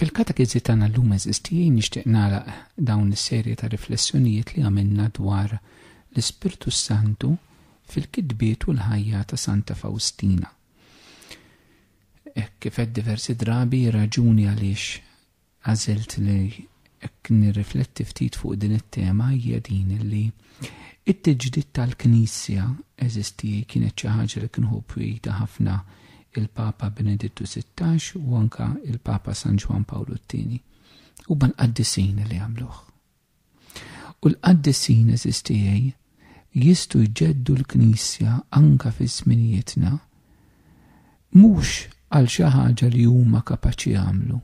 Fil-katekiżi tagħna llum eżistijaj nixtieq nagħlaq dawn is-serje ta' riflessjonijiet li għamilna dwar l-Ispirtu Santu fil-kitbiet u l-ħajja ta' Santa Faustina. Kif qed diversi drabi raġuni għaliex għażilt li nirrifletti ftit fuq din it-tema hija din li it-tiġdid tal-Knisja eżistijaj kienet xi ħaġa li kien ħobwita ħafna il-Papa Benedittu XVI u anka il-Papa San Ġwan Pawlu II u ban-qaddisin li għamluh. U l-qaddisin eżistijaj jistgħu jġeddu l-Knisja anka fi żminijietna mhux għal xi ħaġa li huma kapaċi jagħmlu,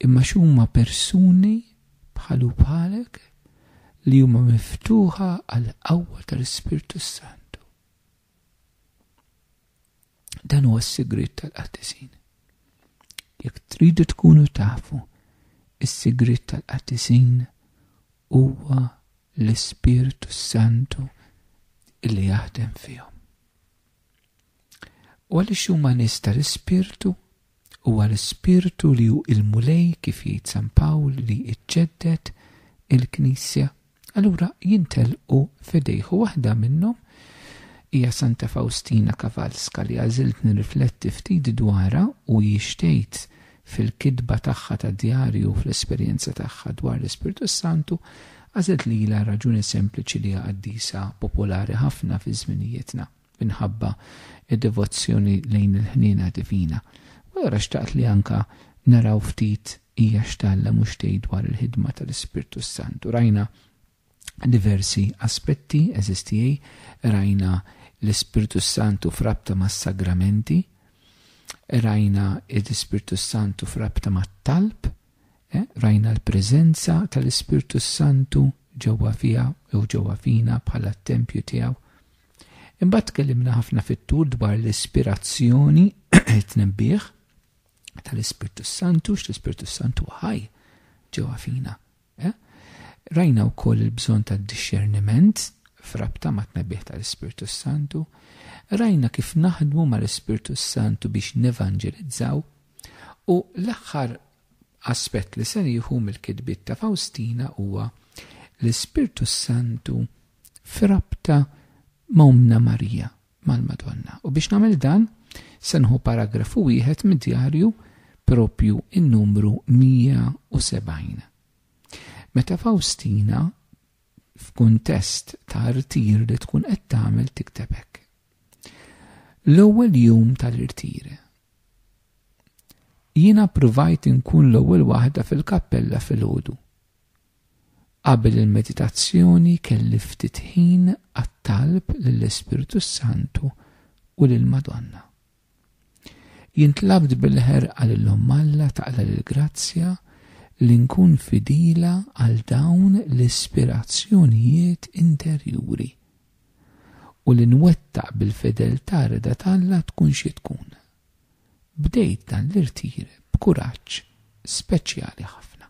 imma x'huma persuni bħalu bħalek li huma miftuħa għal qawwa tal-Ispirtu Santu. Dan huwa s-sigriet tal-qaddisin. Jekk tridu tkunu tafu, is-sigriet tal-qaddisin huwa l-Ispirtu Santu illi jaħdem fihom. U għaliex huma nies tal-Ispirtu huwa l-Ispirtu li hu il-mulej kif jgħid San Pawl li iġġedded il-Knisja, allura jintelqu fidejh waħda minnhom hija Santa Faustina Kowalska li għażilt nirrifletti ftit dwarha u jixtejt fil-kitba tagħha ta' djarju fl-esperjenza tagħha dwar l-Ispirtu Santu għażilt lilha raġuni sempliċi li hija qaddisa popolari ħafna fi żminijietna minħabba id-devozzjoni lejn il-ħniena divina. Wara xtaqt li anka naraw ftit hija x'tallem u xtejt dwar il-ħidma tal-Ispirtu Santu. Rajna diversi aspetti eżistijaj, rajna l-Ispirtu Santu frabta mas-sagramenti, rajna l-Ispirtu Santu frabta mat-talb, rajna l-preżenza tal-Ispirtu Santu ġewwa fiha u ġewwa fina bħala t-tempju tiegħu. Imbagħad tkellimna ħafna fit-tul dwar l-ispirazzjoni it-tnebbieħ tal-Ispirtu Santu, x'l-Ispirtu Santu ħaj ġewwa fina. Rajna wkoll il-bżonn tad-discerniment frabta ma' tnebbieħ tal-Ispirtu Santu, rajna kif naħdmu mal-Ispirtu Santu biex nevanġelizzaw u l-aħħar aspett li se jieħu mill-kitbiet ta' Faustina huwa l-Ispirtu Santu frabta ma' Umna Marija mal-Madonna. U biex nagħmel dan se nħu paragrafu wieħed mid-djarju propju in-numru 170. Meta Faustina f'kuntest ta' irtir li tkun qed tagħmel tikteb hekk. L-ewwel jum tal-irtir. Jiena ppruvajt inkun l-ewwel waħda fil-kappella filgħodu. Qabel il-meditazzjoni kelli ftit ħin għat-talb lill-Ispirtu Santu u lill-Madonna. Jintlabt bil-ħerqa lill-Omm Alla taqla lill-grazzja li nkun fidila għal dawn l-ispirazzjonijiet interjuri u li nwettaq bil-fedeltà rida Alla tkun xi tkun. Bdejt dan l-irtir b'kuraġġ speċjali ħafna.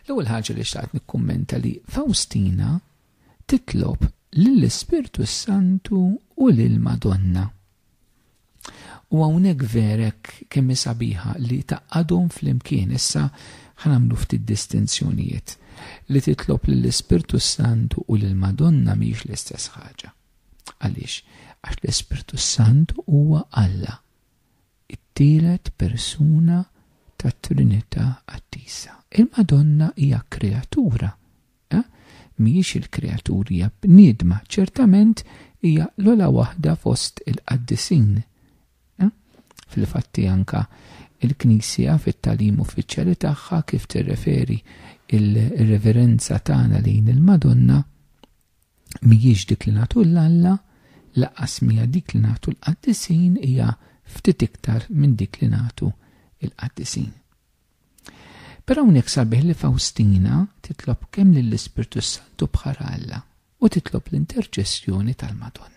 L-ewwel ħaġa li xtaqt nikkummenta li Faustina titlob lill-Ispirtu Santu u lill-Madonna. U hawnhekk verek kemm sabiħa li taqadhom flimkien issa ħanamlu ftit distinzjonijiet li titlob lill-Ispirtu Santu u lill-Madonna mhix l-istess ħaġa. Għaliex? Għax l-Ispirtu Santu huwa Alla, it-tielet persuna tat-Trinità qaddisa. Il-Madonna hija kreatura. Mhijiex il-kreatur hija bniedma, ċertament hija l-ola waħda fost il-qaddisin. Fil-fatti anka il-Knisja fit-tagħlim uffiċjali tagħha kif tirreferi il-reverenza tagħna lejn il-Madonna mhijiex dik li nagħtu l-Alla, laqqas mija dik li nagħtu l-qaddisin hija ftit iktar minn dik li nagħtu l-qaddisin. Però hawnhekk sabiħ li Faustina titlob kemm lill-Ispirtu Santu bħal Alla u titlob l-interċessjoni tal-Madonna.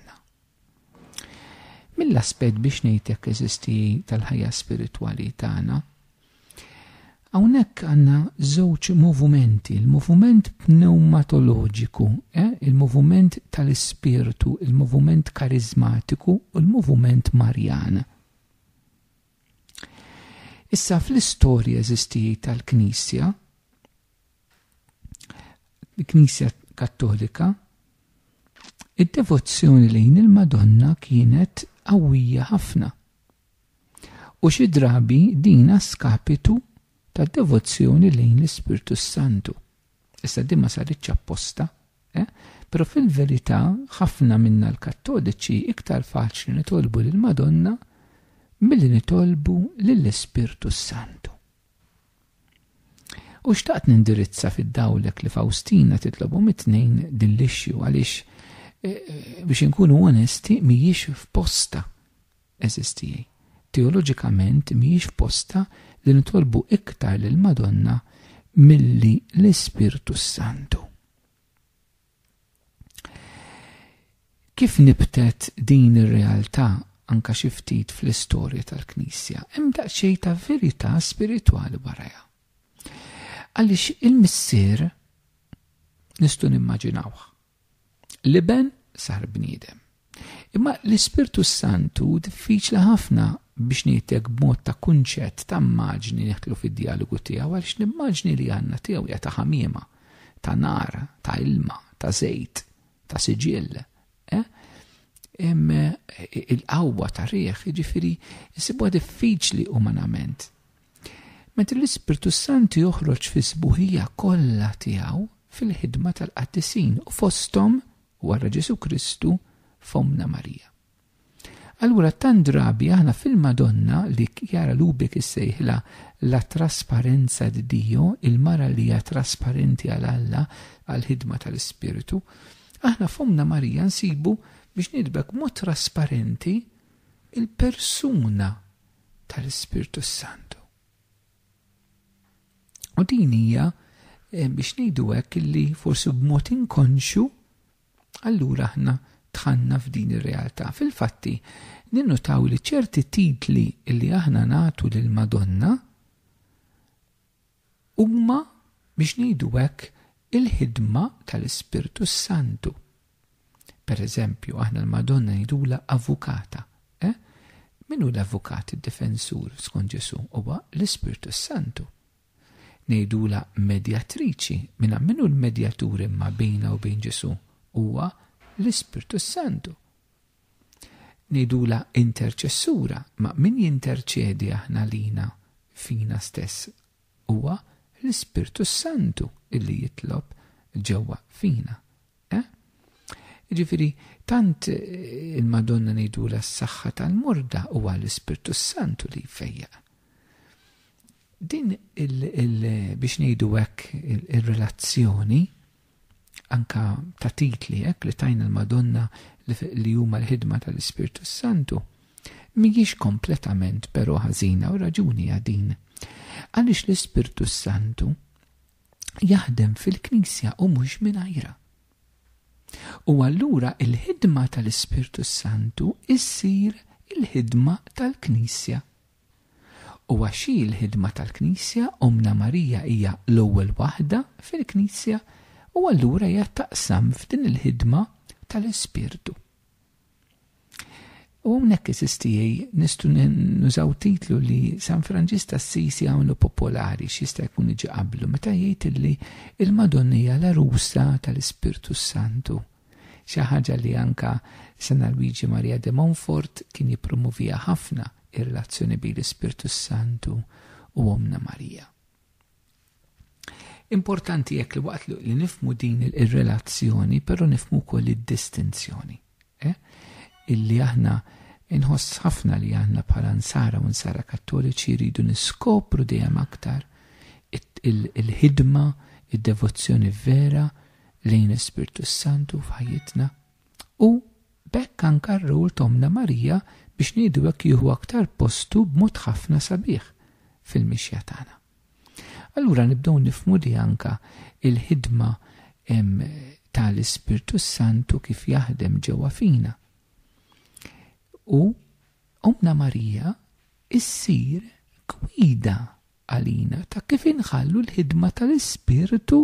Mill-aspett biex ngħidlek eżisti tal-ħajja spiritwali tagħna, hawnhekk għandna żewġ movimenti, il-moviment pneumatoloġiku, il-moviment tal-ispirtu, il-moviment karizmatiku u l-moviment Marjan. Issa fl-istorja eżistijaj tal-Knisja, l-Knisja Kattolika, id-devozzjoni lejn il-Madonna kienet qawwija ħafna. U xi drabi dina skapitu tad-devozzjoni lejn l-Ispirtu Santu. Issa din ma saritx apposta, però fil-verità ħafna minna l-Kattoliċi iktar faċli nitolbu lill-Madonna milli nitolbu lill-Ispirtu Santu. U xtaqt nindirizza fid-dawlek li Faustina titlobhom it-tnejn din l-ixju għaliex biex inkunu onesti mhijiex f'posta eżistijaj. Teoloġikament mhijiex f'posta li nitolbu iktar lill-Madonna milli l-Ispirtu Santu. Kif nibtet din ir-realtà anka xi ftit fl-istorja tal-Knisja, hemm daqsxejn ta' verità spiritwali barajha. Għaliex il-missier nistgħu nimmaġinawh. Liben sar bniedem. Imma l-Ispirtu Santu diffiċli ħafna biex ngħidlek b'mod ta' kunċett ta' immaġni neħtlu fid-dialogu tiegħu għaliex l-immaġni li għandna tiegħu hija ta' ħamiema, ta' nar, ta' ilma, ta' żejt, ta' siġill. Il-qawwa ta' riħ, jiġifieri isibuha diffiċli umanament. Meta l-Ispirtu Santu joħroġ fi sbuħija kollha tiegħu fil-ħidma tal-qaddisin u fosthom wara Ġesu Kristu f'Omna Marija. Allura tant drabi aħna fil-Madonna li jara lubek issejħla la trasparenza di Dio, il-mara li hija trasparenti għal Alla għal-ħidma tal-Ispiritu, aħna f'Omna Marija nsibu biex nidbek mod trasparenti il-persuna tal-Ispirtu Santu. U din hija biex ngħidu hekk illi forsi b'mod inkonxu allura aħna tħanna f'din ir-realtà. Fil-fatti ninnotaw li ċerti titli illi aħna nagħtu lill-Madonna huma biex ngħidu hekk il-ħidma tal-Ispirtu Santu. Per eżempju, aħna l-Madonna ngħidula avukata. Min hu l-avukat, id-difensur skont Ġesu? Huwa l-Ispirtu Santu. Ngħidula medjatriċi, min hu l-medjatur imma bejna u bejn Ġesu? Huwa l-Ispirtu Santu. Ngħidula interċessura, ma min jinterċedi aħna lina fina stess? Huwa l-Ispirtu Santu illi jitlob ġewwa fina. Ġifiri, tant il-Madonna ngħidula s-saħħa tal-morda huwa l-Ispirtu Santu li jfejjaq. Din biex ngħidu hekk ir-relazzjoni anka ta' titli hekk li tajna l-Madonna li huma l-ħidma tal-Ispirtu Santu mhijiex kompletament però ħażina u raġuni għadin. Għaliex l-Ispirtu Santu jaħdem fil-Knisja u mhux mingħajrha. U allura il-ħidma tal-Ispirtu Santu issir il-ħidma tal-Knisja. U għaxi il-ħidma tal-Knisja Omna Marija hija l-ewwel waħda fil-Knisja u allura hija taqsam f'din il-ħidma tal-Ispirtu. U hawnhekk esistijaj nistgħu nużaw titlu li San Franġista Assisi għamlu popolari x'jista' jkun iġi qablu meta jgħid li il-Madonna hija l-arusa tal-Ispirtu Santu. Xi ħaġa li anka San Luigi Maria de Montfort kien jippromovija ħafna ir-relazzjoni bejn l-Ispirtu Santu u Omna Marija. Importanti jekk li waqt li nifhmu din ir-relazzjoni, però nifhmu wkoll id-distinzjoni. Illi aħna inħoss ħafna li aħna bħala nsara u nsara kattoliċi jridu niskopru dejjem aktar il-ħidma, id-devozzjoni vera lejn l-Ispirtu Santu f'ħajjitna u bekk anke r-rol ta' Omna Marija biex ngħidu hekk jieħu aktar postu b'mod ħafna sabiħ fil-mixja tagħna. Allura nibdew nifhmu li anke il-ħidma tal-Ispirtu Santu kif jaħdem ġewwa fina. U Omna Marija issir gwida għalina ta' kif inħallu l-ħidma tal-Ispirtu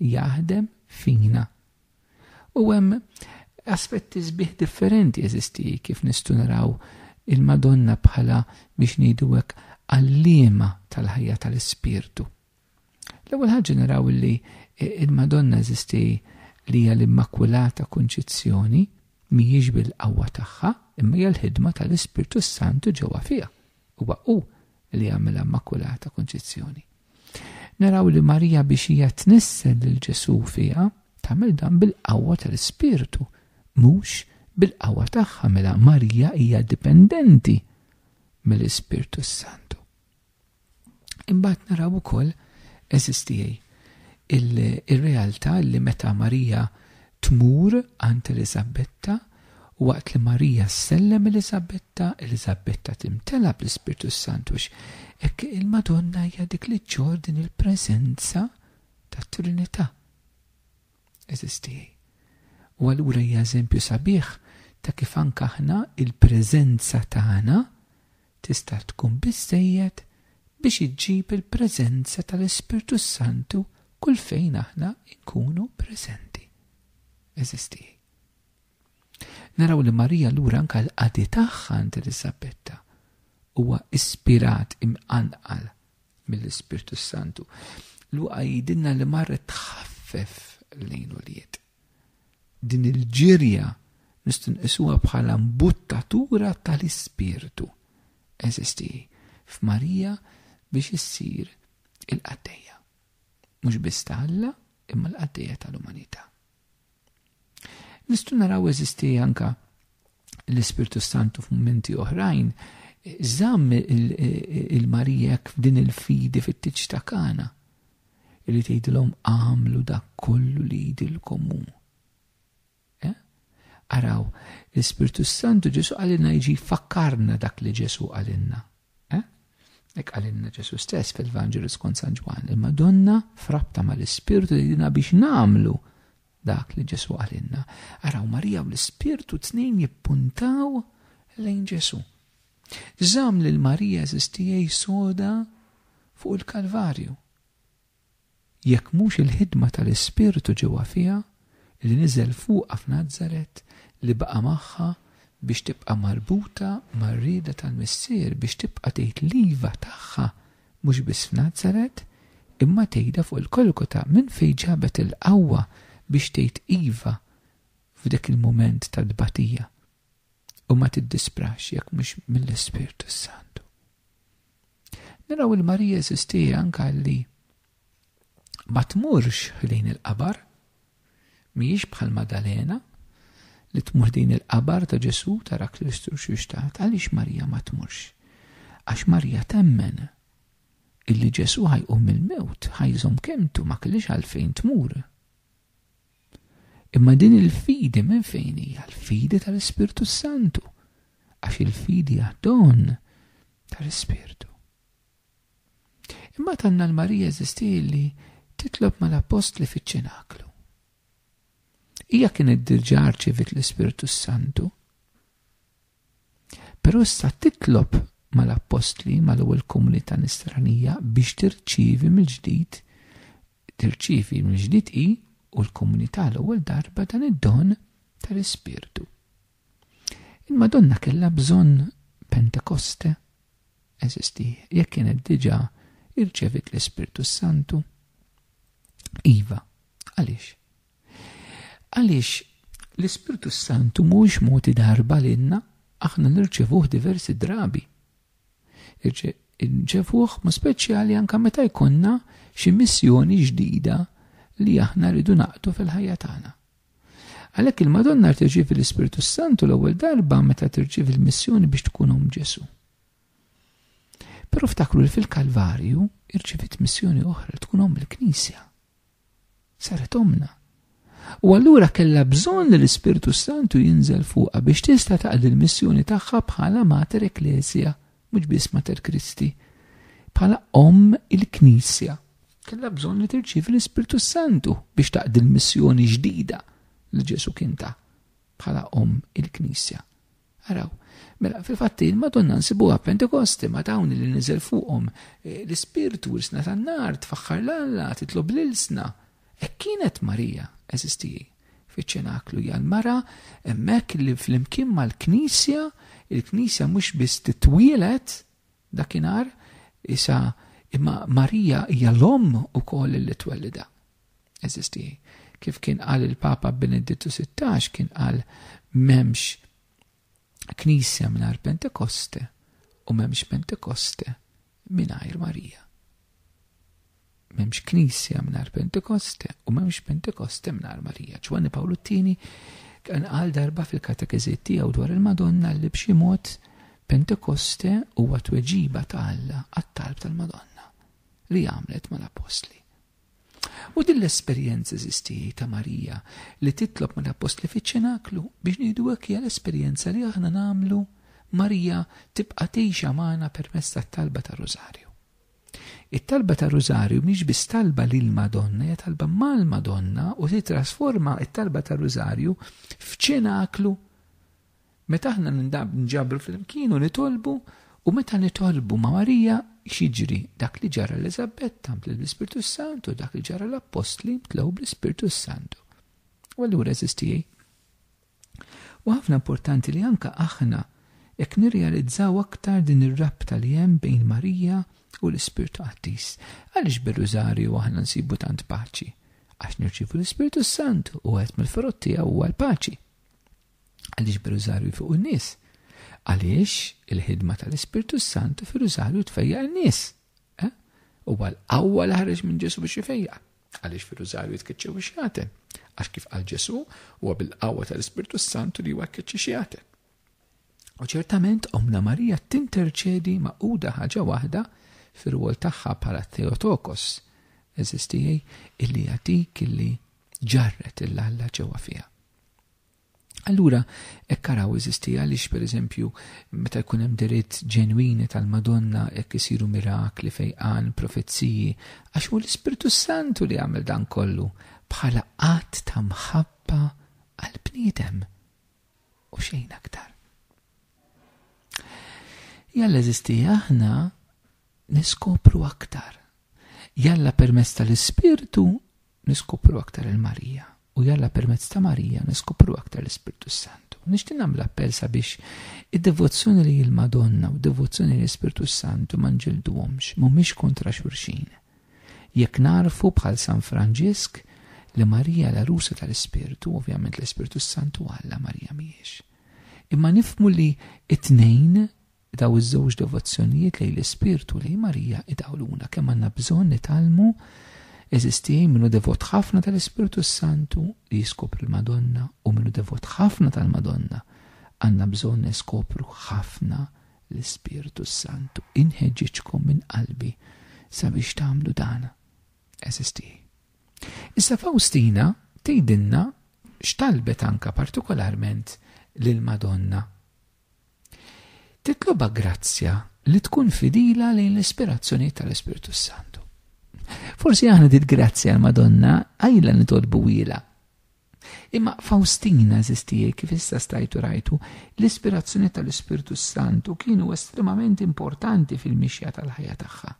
jaħdem fina. U hemm aspetti sbieħ differenti eżisti kif nistgħu naraw il-Madonna bħala biex ngħidu hekk għalliema tal-ħajja tal-Ispirtu. L-ewwel ħaġa naraw li il-Madonna eżisti li hija l-Immakulata Konċizzjoni mhijiex bil-qawwa tagħha, imma hija l-ħidma tal-Ispirtu Santu ġewwa fiha. Huwa hu li jagħmel Immakulata Konċizzjoni. Naraw li Marija biex hija tnissel lil Ġesu fiha tagħmel dan bil-qawwa tal-Ispirtu, mhux bil-qawwa tagħha mela Marija hija dipendenti mill-Ispirtu Santu. Imbagħad naraw ukoll eżistijej il-realtà li meta Marija tmur għand Elisabetta u waqt li Marija sellem Elisabetta timtela bl-Ispirtu Santu hekk il-Madonna hija dik li ġor din il-preżenza tat-Trinità. Eżistijej. U allura hija eżempju sabiħ ta' kif anke aħna il-preżenza tagħna tista' tkun biżżejjed biex iġġib il-preżenza tal-Ispirtu Santu kull fejn aħna nkunu preżenti. Eżistijej. Naraw li Marija lura anke l-qadi tagħha għand Elisabetta huwa ispirat imqanqal mill-Ispirtu Santu. Luqa jidilna li marret tħaffef lejn uliet. Din il-ġirja nistgħu nqisuha bħala mbuttatura tal-Ispirtu. Eżistijej f'Marija biex issir il-qaddejja. Mhux biss tal-Alla imma l-qaddejja tal-umanità. Nistgħu naraw eżistijej anke l-Ispirtu Santu f'mumenti oħrajn żamm il-Marija f'din il-fidi fit-tiġ ta' Kana li tgħidilhom għamlu dak kollu li jgħidilkom hu. Araw, l-Ispirtu Santu Ġesu għalina jiġi fakkarna dak li Ġesu għalinna. Ek għalinna Ġesu stess fil-Vanġelu skont San Ġwan. Il-Madonna frabta ma l-Ispirtu jgħidilna biex nagħmlu dak li Ġesu għalinna. Araw, Marija u l-Ispirtu tnejn jippuntaw lejn Ġesu. Żamm li l-Marija eżistijej soda fuq il-Kalvarju. Jekk mhux il-ħidma tal-Ispirtu ġewwa fiha li niżel fuqha f'Nażaret li baqa' magħha biex tibqa' marbuta mar-rieda tal-Missier biex tibqa' tgħid l-iva tagħha mhux biss f'Nażaret imma tgħidha fuq il-Golgota minn fejn ġabet il-qawwa biex tgħid iva f'dak il-mument tad-dbatija u ma tiddisprax jekk mhux mill-Ispirtu Santu. Naraw il-Marija eżistija anke li ma tmurx lejn il-qabar, mhijiex bħal Madalena li tmur din il-qabar ta' Ġesu tara Kristu x'ixtat. Għaliex Marija ma tmurx? Għax Marija temmen illi Ġesu ħajqum mill-mewt, ħajżhom kemmtu ma kellix għalfejn tmur. Imma din il-fidi minn fejn hija l-fidi tal-Ispirtu Santu, għax il-fidi għad-don tal-Ispirtu. Imma tanna l-Marija eżisti li titlob mal-apostli fiċ-ċenaklu. Hija kienet diġà rċevit l-Ispirtu Santu, però issa titlob mal-apostli mal-ewwel komunità nisranija biex tirċievi mill-ġdid hi u l-komunità l-ewwel darba dan id-don tal-Ispirtu. Il-Madonna kellha bżonn Pentekoste eżisti, jekk kienet diġà irċevit l-Ispirtu Santu. Iva, għaliex? Għaliex l-Ispirtu Santu mhux moti darba lilna aħna nirċevuh diversi drabi. Irċevuh ma speċjali anke meta jkollna xi missjoni ġdida li aħna rridu naqdu fil-ħajja tagħna. Għalhekk il-Madonna tirċievi l-Ispirtu Santu l-ewwel darba meta tirċievi l-missjoni biex tkun Ġesu. Però ftakru li fil-Kalvarju irċevit missjoni oħra tkun il-Knisja. Saret omna. U allura kellha bżonn li l-Ispirtu Santu jinżel fuqha biex tista' taqdi l-missjoni tagħha bħala Mater Ekklesja, mhux biss Mater Kristi, bħala il-Knisja. Kellha bżonn li tirċievi l-Ispirtu Santu biex taqdi l-missjoni ġdida li Ġesu kien ta' bħala il-Knisja. Araw, mela fil-fatti il-Madonna nsibuha Pentekoste ma dawn li niżel fuqhom l-Ispirtu l-sna tan-nar tfaħħar l-Alla titlob l-ilsna. Kienet Marija eżistijej fiċ-ċenaklu hija l-mara hemmhekk li flimkien mal-Knisja, il-Knisja mhux biss titwielet dakinhar imma Marija hija l-omm ukoll li twellida. Eżisti. Kif kien qal il-Papa Benedittu 16 kien qal m'hemmx Knisja mingħajr Pentekoste u m'hemmx Pentekoste mingħajr Marija. M'hemmx Knisja mingħajr Pentekoste u m'hemmx Pentekoste mingħajr Marija. Ġwanni Pawlu t-tieni kien qal darba fil-katekeżiet tiegħu dwar il-Madonna li b'xi mod Pentekoste huwa tweġiba ta' Alla għat-talb tal-Madonna li għamlet mal-Apostli. U din l-esperjenza eżistijaj ta' Marija li titlob mal-Apostli fiċ-ċenaklu biex ngħidu hekk hija l-esperjenza li aħna nagħmlu Marija tibqa' tgħixha magħna permezz tat-talba tar-Rożarju. It-talba tar-Rożarju mhix biss talba lill-Madonna, hija talba mal-Madonna u titrasforma it-talba tar-Rożarju f'ċenaklu. Meta aħna nġabru fl-imkien u nitolbu u meta nitolbu ma' Marija xiġri dak li ġara l-Eżabett tagħmel l-Ispirtu Santu, dak li ġara l-Apostli tlew bl-Ispirtu Santu. U allura eżistijaj. U ħafna importanti li anke aħna jekk nirrealizzaw aktar din ir-rabta li hemm bejn Marija u l-Ispirtu Qattis. Għaliex bir-Rużarju aħna nsibu tant paċi? Għax nirċievu l-Ispirtu Santu u qed mill-ferott tiegħu huwa l-paċi. Għaliex bir-Rużarju fuq in-nies? Għaliex il-ħidma tal-Ispirtu Santu fir-Rużarju tfejjaq in-nies. Huwa l-qawwa li ħareġ minn Ġesu biex ifejjaq. Għaliex fir-Rużarju jitkeċċew biex jagħten. Għax kif qal Ġesu huwa bil-qawwa tal-Ispirtu Santu li huwa jkeċċi jagħten. U ċertament Omna Marija tinterċedi maquda ħaġa waħda fir-rwol tagħha bħala Theotokos, eżistijaj illi jagħtik illi ġarret il-Alla ġewwa fiha. Allura, hekk araw eżistija għaliex pereżempju meta jkun hemm diritt ġenwini tal-Madonna hekk isiru mirakli fejqan, profezziji, għax hu l-Ispirtu Santu li għamel dan kollu bħala qatt ta' mħabba għal bniedem u xejn aktar. Jalla eżistija aħna niskopru aktar. Jalla permezz tal-Ispirtu niskopru aktar il-Marija. U jalla permezz ta' Marija niskopru aktar l-Ispirtu Santu. Nixtieq nagħmel appell sabiex id-devozzjoni li l-Madonna u d-devozzjoni l-Ispirtu Santu ma nġilduhomx, mhumiex kontra xulxin. Jekk narfu bħal San Franġisk li Marija l-Arusa tal-Ispirtu, ovvjament l-Ispirtu Santu Alla Marija mhijiex. Imma nifhmu li it-tnejn daw iż-żewġ devozzjonijiet lejn l-Ispirtu lejn Marija idawluna kemm għandna bżonn nitalmu eżistijaj minnu devot ħafna tal-Ispirtu Santu li jiskopru l-Madonna u minnu devot ħafna tal-Madonna għanna bżonn niskopru ħafna l-Ispirtu Santu. Inħeġġiġkom minn qalbi sabiex tagħmlu dan. Eżistijaj. Issa Faustina tgħidilna x'talbet anka partikolarment lill-Madonna. Titloba grazzja li tkun fidila lejn l-ispirazzjoni tal-Ispirtu Santu. Forsi aħna dit grazzja għal-Madonna għajla nitolbu wila. Imma Faustina eżistijaj kif issa stajtu rajtu l-ispirazzjoni tal-Ispirtu Santu kienu estremament importanti fil-mixja tal-ħajja tagħha.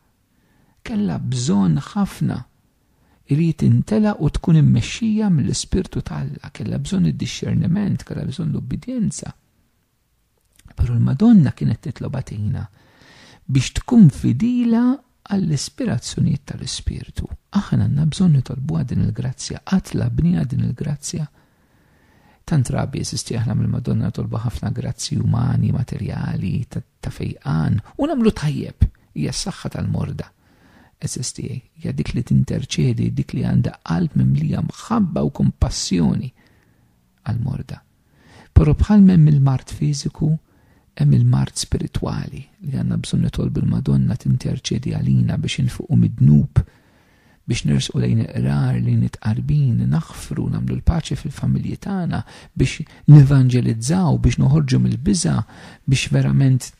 Kella bżonn ħafna irid intela u tkun immexxija mill-Ispirtu tal-Alla, kella bżonn id-discerniment, kella bżonn l-obbedjenza. Però l-Madonna kienet titlobatina biex tkun fidila għall-ispirazzjonijiet tal-Ispirtu. Aħna għandna bżonn nitolbuha din il-grazzja, għatla bnija din il-grazzja. Tant rabi jeżisti aħna mill-Madonna nitolbu ħafna grazzi umani, materjali, ta' fejqan, u nagħmlu tajjeb, hija s-saħħa tal-morda. Eżisti, hija dik li tinterċedi, dik li għandha qalb mimlija mħabba u kompassjoni għal-morda. Però bħal m'hemm il-mart fiżiku, hemm il-mart spiritwali li għandna bżonn nitolbu l-Madonna tinterċedi għalina biex infuqu mid-dnub, biex nirsqu lejn iqrar, lejn it-qarbin, naħfru, nagħmlu l-paċi fil-familji tagħna, biex nivanġelizzaw, biex noħorġu mill-biża', biex verament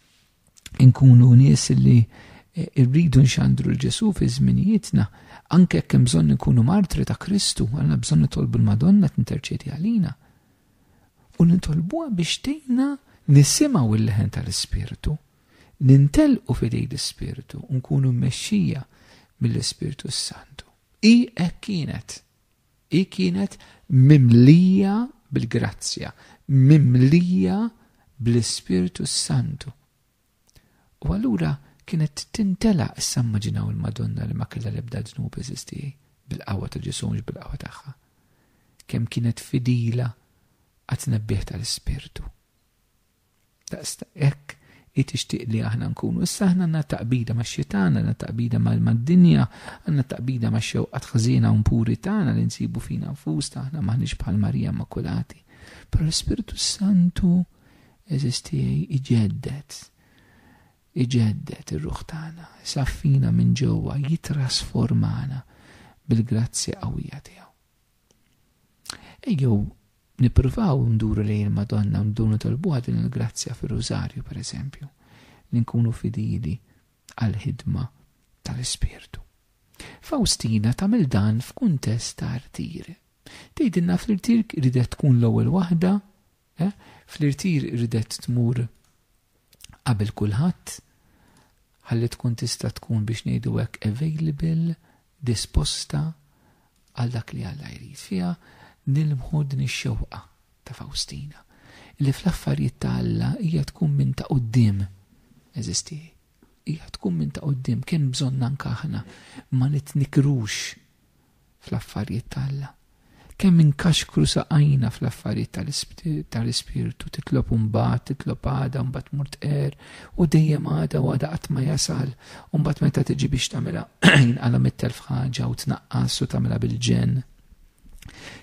inkunu nies li rridu nxandru l-Ġesu fi żminijietna, anke jekk hemm bżonn nkunu martri ta' Kristu, għandna bżonn nitolbu l-Madonna tinterċedi għalina. U nitolbuha biex tgħinna nisimgħu il-leħen tal-Ispirtu, nintelqu fidej l-Ispirtu, nkunu mmexxija mill-Ispirtu Santu. Hekk kienet kienet mimlija bil-grazzja, mimlija bl-Ispiritu Santu. U allura kienet tintela issa immaġinaw il-Madonna li ma kellha l-ebda ġnub eżistijaj bil-qawwa ta' Ġesu mhux bil-qawwa tagħha. Kemm kienet fidila għat-tnebbieħ tal-Ispirtu. Hekk tixtieq li aħna nkunu. Issa aħna għandna taqbida max-xitan, għandna taqbida mal-dinja, għandna taqbida max-xewqat ħażina u mpuri tagħna li nsibu fina nfusna, aħna maħniex bħal Marija Immakulati. Però l-Ispiritu Santu eżistijaj iġeddet ir-ruħ tagħna, saffina minn ġewwa, jitrasformana bil-grazzja qawwija tiegħu. Ejjew nippruvaw nduru lejn il-Madonna u ndunu talbuha din il-grazzja fir-Rużarju pereżempju, li nkunu fidili għall-ħidma tal-Ispirtu. Faustina tagħmel dan f'kuntest ta' irtir. Tgħidilna fl-irtir ridet tkun l-ewwel waħda, fl-irtir ridet tmur qabel kulħadd, ħalli tkun tista' tkun biex ngħidu hekk available, disposta għal dak li Alla jrid fiha. Nilmħu din ix-xewqa ta' Faustina li fl-affarijiet ta' Alla hija tkun minn ta' quddiem eżisti. Hija tkun minn ta' quddiem kien bżonn anke aħna ma nitnikrux fl-affarijiet ta' Alla. Kemm inkaxkru saqajna fl-affarijiet tal-Ispirtu titlob mbagħad, titlob għada, mbagħad mur tqer u dejjem għada u għada qatt ma jasal u mbagħad meta tiġi biex tagħmilha jinqala mit-telf ħaġa u tnaqqas u tagħmilha bil-ġenn.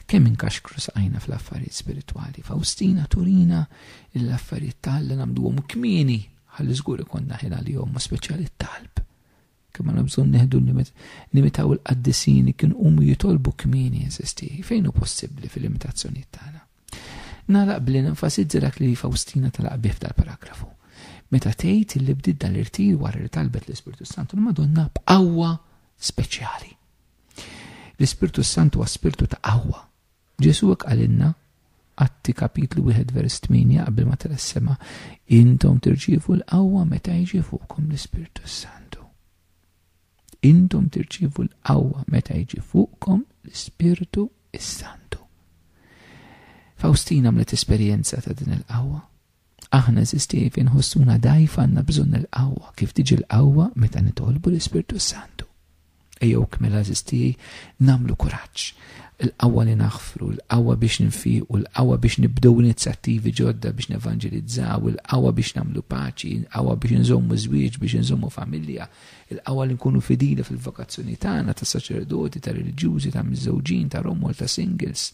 Kemm inkaxkru saqajna fl-affarijiet spiritwali. Faustina turina l-affarijiet tal-Alla nagħmluhom kmieni ħalli żgur ikollna ħin għalihom ma speċjali t-talb. Kemm għandna bżonn neħdu nimitaw il-qaddisini kienu huma jitolbu kmieni eżisti. Fejn hu possibbli fil-limitazzjonijiet tagħna. Nagħlaq billi nenfasizza dak li Faustina talaq bih f'dal-paragrafu. Meta tgħid illi bdiet dal-irtir wara li talbet l-Ispirtu Santu l-Madonna b'qawwa speċjali. L-Ispirtu Santu huwa spirtu ta' qawwa. Ġesu qalilna Atti kapitlu 1 vers 8 qabel ma tela-s-sema intom tirċievu l-qawwa meta jiġi fuqkom l-Ispirtu Santu. Intom tirċievu l-qawwa meta jiġi fuqkom l-Ispirtu Santu. Faustina għamlet esperjenza ta' din il-qawwa. Aħna eżisti fejn ħossuna dajfa għandna bżonn il-qawwa kif tiġi l-qawwa meta nitolbu l-Ispirtu Santu. Ejjew kmela eżisti nagħmlu kuraġġ. Il-qawwa li naħfru, il-qawwa biex ninfiqu, il-qawwa biex nibdew inizjattivi ġodda biex nevanġelizzaw, il-qawwa biex nagħmlu paċi, il-qawwa biex nżommu żwieġ, biex nżommu familja, il-qawwa li nkunu fidili fil-vokazzjoni tagħna ta' saċerdoti, ta' reliġjużi, ta' miżżewġin, ta' romol, ta' singles,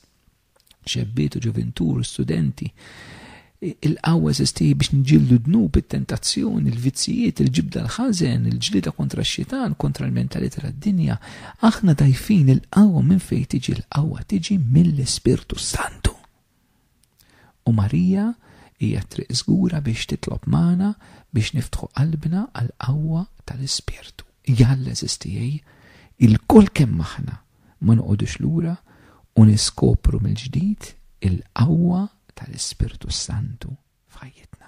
xebbiet u ġuventur, studenti. Il-qawwa eżisti biex nġildu dnub it-tentazzjoni, il-vizzijiet, il-ġibda l-ħażen, il-ġlida kontra x-xitan, kontra l-mentalità tad-dinja. Aħna dajfin il-qawwa minn fejn tiġi l-qawwa tiġi mill-Ispirtu Santu. U Marija hija triq żgura biex titlob magħna biex niftħu qalbna għal qawwa tal-Ispirtu. Jalla eżistijej il-kol kemm aħna ma noqogħdux lura u niskopru mill-ġdid il-qawwa tal-Ispirtu Santu f'ħajjitna.